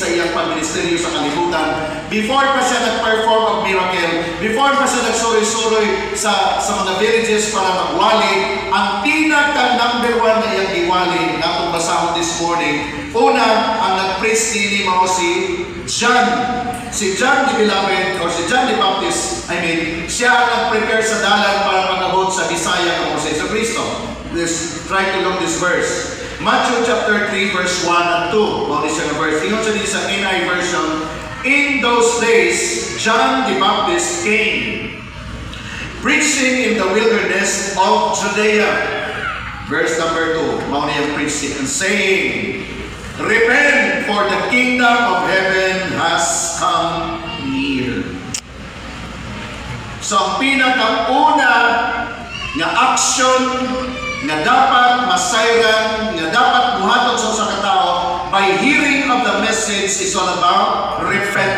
sa iyang pagministeryo sa kalibutan. Before pa siya nag-perform of miracle, before pa siya nagsuroy-suroy sa mga villages para magwali, ang pinaka-number 1 na iyang iwali na itong basahon this morning, una, ang nag-praise ni Mao si John. Si John the Beloved, or si John the Baptist, siya ang nag-prepare sa dalan para pag-abot sa Bisaya ng Jose sa Cristo. Try to look this verse. Matthew chapter 3, verse 1 and 2. Mao ni siya nga verse. Ingon siya din sa NI version, in those days, John the Baptist came, preaching in the wilderness of Judea. Verse number 2, mao niya preaching and saying, repent, for the kingdom of heaven has come near. So ang pinakauna nga action nga dapat masayran, nga dapat buhaton sa katao by hearing of the message is all about repentance.